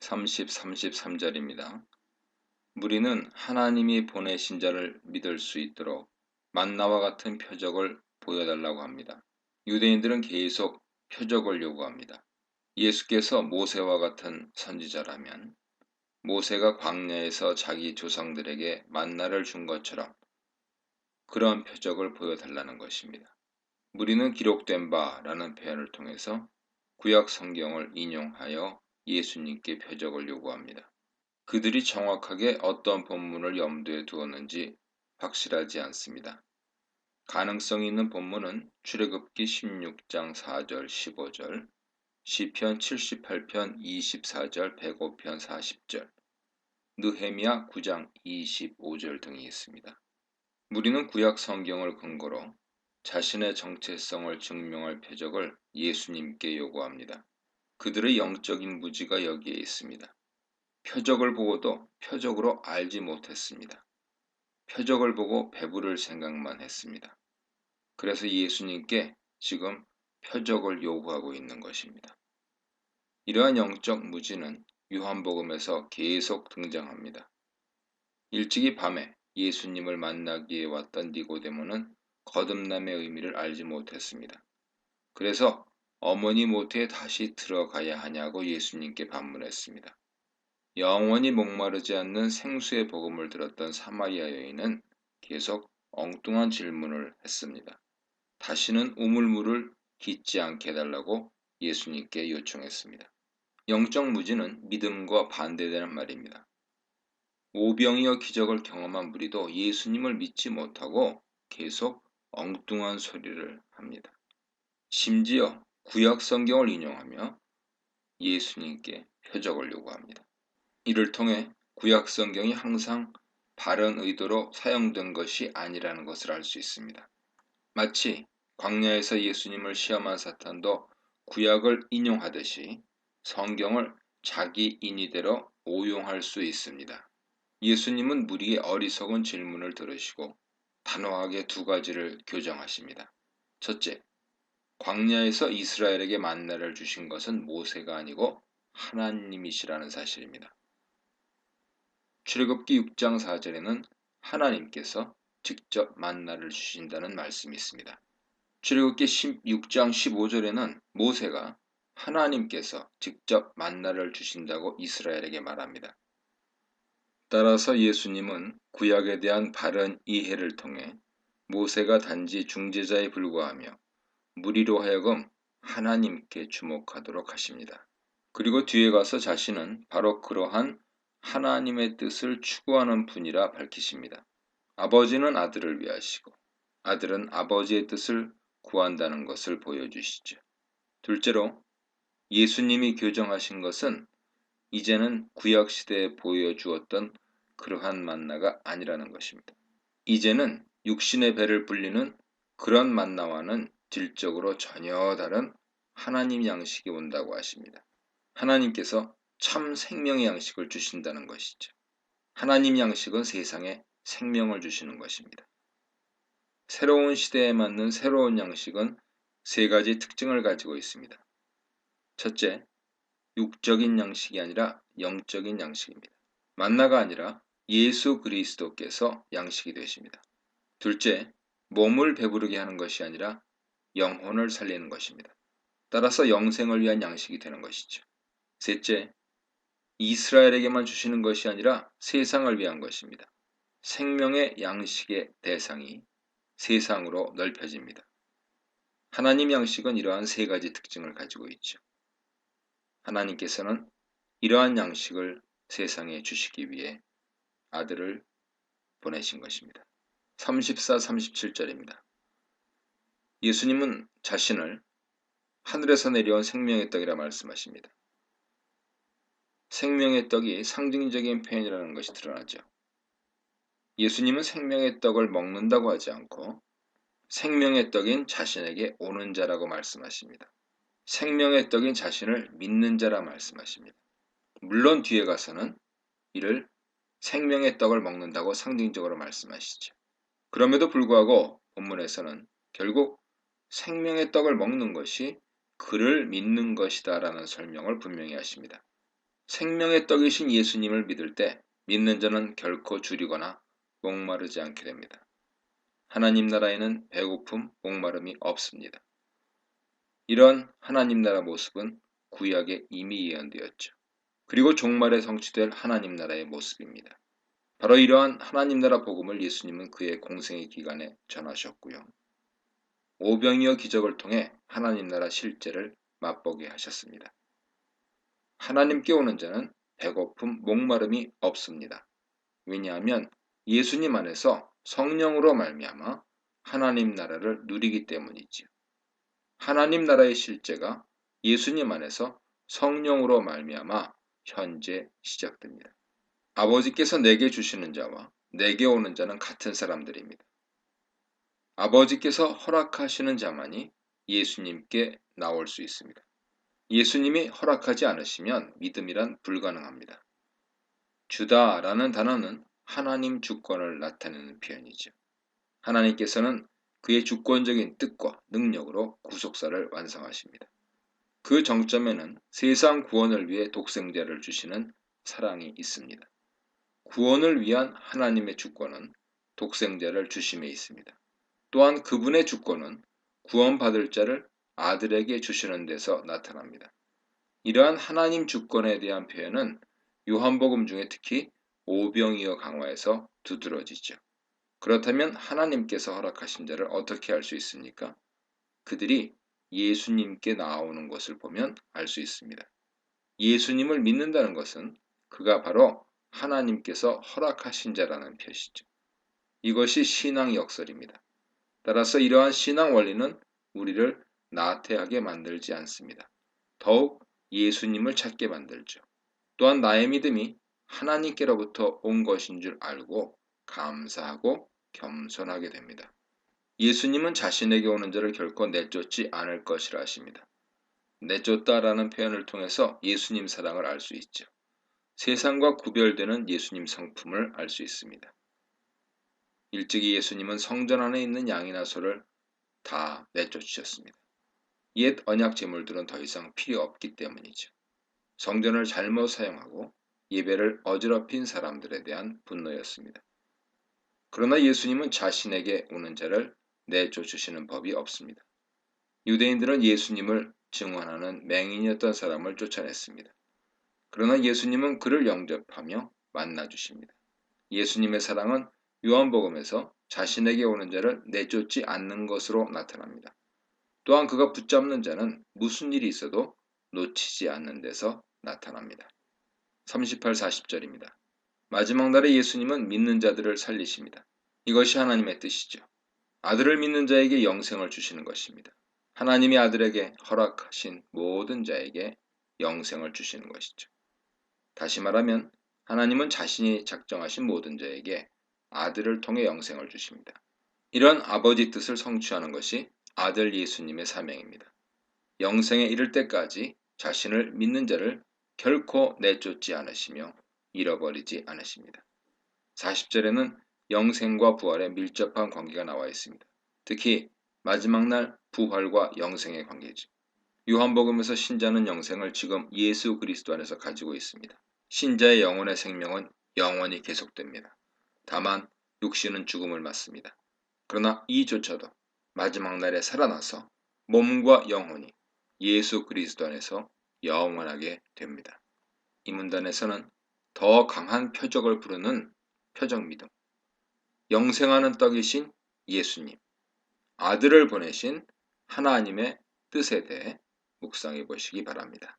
33절입니다. 무리는 하나님이 보내신 자를 믿을 수 있도록 만나와 같은 표적을 보여달라고 합니다. 유대인들은 계속 표적을 요구합니다. 예수께서 모세와 같은 선지자라면 모세가 광야에서 자기 조상들에게 만나를 준 것처럼 그러한 표적을 보여달라는 것입니다. 무리는 기록된 바라는 표현을 통해서 구약 성경을 인용하여 예수님께 표적을 요구합니다. 그들이 정확하게 어떤 본문을 염두에 두었는지 확실하지 않습니다. 가능성 있는 본문은 출애굽기 16장 4절 15절, 시편 78편 24절 105편 40절, 느헤미야 9장 25절 등이 있습니다. 무리는 구약 성경을 근거로 자신의 정체성을 증명할 표적을 예수님께 요구합니다. 그들의 영적인 무지가 여기에 있습니다. 표적을 보고도 표적으로 알지 못했습니다. 표적을 보고 배부를 생각만 했습니다. 그래서 예수님께 지금 표적을 요구하고 있는 것입니다. 이러한 영적 무지는 요한복음에서 계속 등장합니다. 일찍이 밤에 예수님을 만나기 위해 왔던 니고데모는 거듭남의 의미를 알지 못했습니다. 그래서 어머니 모태에 다시 들어가야 하냐고 예수님께 반문했습니다. 영원히 목마르지 않는 생수의 복음을 들었던 사마리아 여인은 계속 엉뚱한 질문을 했습니다. 다시는 우물물을 깃지 않게 해달라고 예수님께 요청했습니다. 영적 무지는 믿음과 반대되는 말입니다. 오병이어 기적을 경험한 무리도 예수님을 믿지 못하고 계속 엉뚱한 소리를 합니다. 심지어 구약 성경을 인용하며 예수님께 표적을 요구합니다. 이를 통해 구약 성경이 항상 바른 의도로 사용된 것이 아니라는 것을 알 수 있습니다. 마치 광야에서 예수님을 시험한 사탄도 구약을 인용하듯이 성경을 자기 인의대로 오용할 수 있습니다. 예수님은 무리의 어리석은 질문을 들으시고 단호하게 두 가지를 교정하십니다. 첫째, 광야에서 이스라엘에게 만나를 주신 것은 모세가 아니고 하나님이시라는 사실입니다. 출애굽기 6장 4절에는 하나님께서 직접 만나를 주신다는 말씀이 있습니다. 출애굽기 16장 15절에는 모세가 하나님께서 직접 만나를 주신다고 이스라엘에게 말합니다. 따라서 예수님은 구약에 대한 바른 이해를 통해 모세가 단지 중재자에 불과하며 무리로 하여금 하나님께 주목하도록 하십니다. 그리고 뒤에 가서 자신은 바로 그러한 하나님의 뜻을 추구하는 분이라 밝히십니다. 아버지는 아들을 위하시고 아들은 아버지의 뜻을 구한다는 것을 보여주시죠. 둘째로 예수님이 교정하신 것은 이제는 구약시대에 보여주었던 그러한 만나가 아니라는 것입니다. 이제는 육신의 배를 불리는 그런 만나와는 질적으로 전혀 다른 하나님 양식이 온다고 하십니다. 하나님께서 참 생명의 양식을 주신다는 것이죠. 하나님 양식은 세상에 생명을 주시는 것입니다. 새로운 시대에 맞는 새로운 양식은 세 가지 특징을 가지고 있습니다. 첫째, 육적인 양식이 아니라 영적인 양식입니다. 만나가 아니라 예수 그리스도께서 양식이 되십니다. 둘째, 몸을 배부르게 하는 것이 아니라 영혼을 살리는 것입니다. 따라서 영생을 위한 양식이 되는 것이죠. 셋째, 이스라엘에게만 주시는 것이 아니라 세상을 위한 것입니다. 생명의 양식의 대상이 세상으로 넓혀집니다. 하나님 양식은 이러한 세 가지 특징을 가지고 있죠. 하나님께서는 이러한 양식을 세상에 주시기 위해 아들을 보내신 것입니다. 34, 37절입니다. 예수님은 자신을 하늘에서 내려온 생명의 떡이라 말씀하십니다. 생명의 떡이 상징적인 표현이라는 것이 드러나죠. 예수님은 생명의 떡을 먹는다고 하지 않고 생명의 떡인 자신에게 오는 자라고 말씀하십니다. 생명의 떡인 자신을 믿는 자라 말씀하십니다. 물론 뒤에 가서는 이를 생명의 떡을 먹는다고 상징적으로 말씀하시죠. 그럼에도 불구하고 본문에서는 결국 생명의 떡을 먹는 것이 그를 믿는 것이다 라는 설명을 분명히 하십니다. 생명의 떡이신 예수님을 믿을 때 믿는 자는 결코 줄이거나 목마르지 않게 됩니다. 하나님 나라에는 배고픔, 목마름이 없습니다. 이런 하나님 나라 모습은 구약에 이미 예언되었죠. 그리고 종말에 성취될 하나님 나라의 모습입니다. 바로 이러한 하나님 나라 복음을 예수님은 그의 공생의 기간에 전하셨고요. 오병이어 기적을 통해 하나님 나라 실제를 맛보게 하셨습니다. 하나님께 오는 자는 배고픔, 목마름이 없습니다. 왜냐하면 예수님 안에서 성령으로 말미암아 하나님 나라를 누리기 때문이지요. 하나님 나라의 실제가 예수님 안에서 성령으로 말미암아 현재 시작됩니다. 아버지께서 내게 주시는 자와 내게 오는 자는 같은 사람들입니다. 아버지께서 허락하시는 자만이 예수님께 나올 수 있습니다. 예수님이 허락하지 않으시면 믿음이란 불가능합니다. 주다라는 단어는 하나님 주권을 나타내는 표현이죠. 하나님께서는 그의 주권적인 뜻과 능력으로 구속사를 완성하십니다. 그 정점에는 세상 구원을 위해 독생자를 주시는 사랑이 있습니다. 구원을 위한 하나님의 주권은 독생자를 주심에 있습니다. 또한 그분의 주권은 구원받을 자를 아들에게 주시는 데서 나타납니다. 이러한 하나님 주권에 대한 표현은 요한복음 중에 특히 오병이어 강화에서 두드러지죠. 그렇다면 하나님께서 허락하신 자를 어떻게 알 수 있습니까? 그들이 예수님께 나오는 것을 보면 알 수 있습니다. 예수님을 믿는다는 것은 그가 바로 하나님께서 허락하신 자라는 표시죠. 이것이 신앙 역설입니다. 따라서 이러한 신앙 원리는 우리를 나태하게 만들지 않습니다. 더욱 예수님을 찾게 만들죠. 또한 나의 믿음이 하나님께로부터 온 것인 줄 알고 감사하고 겸손하게 됩니다. 예수님은 자신에게 오는 자를 결코 내쫓지 않을 것이라 하십니다. 내쫓다라는 표현을 통해서 예수님 사랑을 알 수 있죠. 세상과 구별되는 예수님 성품을 알 수 있습니다. 일찍이 예수님은 성전 안에 있는 양이나 소를 다 내쫓으셨습니다. 옛 언약 제물들은 더 이상 필요 없기 때문이죠. 성전을 잘못 사용하고 예배를 어지럽힌 사람들에 대한 분노였습니다. 그러나 예수님은 자신에게 오는 자를 내쫓으시는 법이 없습니다. 유대인들은 예수님을 증언하는 맹인이었던 사람을 쫓아냈습니다. 그러나 예수님은 그를 영접하며 만나주십니다. 예수님의 사랑은 요한복음에서 자신에게 오는 자를 내쫓지 않는 것으로 나타납니다. 또한 그가 붙잡는 자는 무슨 일이 있어도 놓치지 않는 데서 나타납니다. 38, 40절입니다. 마지막 날에 예수님은 믿는 자들을 살리십니다. 이것이 하나님의 뜻이죠. 아들을 믿는 자에게 영생을 주시는 것입니다. 하나님이 아들에게 허락하신 모든 자에게 영생을 주시는 것이죠. 다시 말하면 하나님은 자신이 작정하신 모든 자에게 아들을 통해 영생을 주십니다. 이런 아버지 뜻을 성취하는 것이 아들 예수님의 사명입니다. 영생에 이를 때까지 자신을 믿는 자를 결코 내쫓지 않으시며 잃어버리지 않으십니다. 40절에는 영생과 부활의 밀접한 관계가 나와 있습니다. 특히 마지막 날 부활과 영생의 관계죠. 요한복음에서 신자는 영생을 지금 예수 그리스도 안에서 가지고 있습니다. 신자의 영혼의 생명은 영원히 계속됩니다. 다만 육신은 죽음을 맞습니다. 그러나 이조차도 마지막 날에 살아나서 몸과 영혼이 예수 그리스도 안에서 영원하게 됩니다. 이 문단에서는 더 강한 표적을 부르는 표적 믿음, 영생하는 떡이신 예수님, 아들을 보내신 하나님의 뜻에 대해 묵상해 보시기 바랍니다.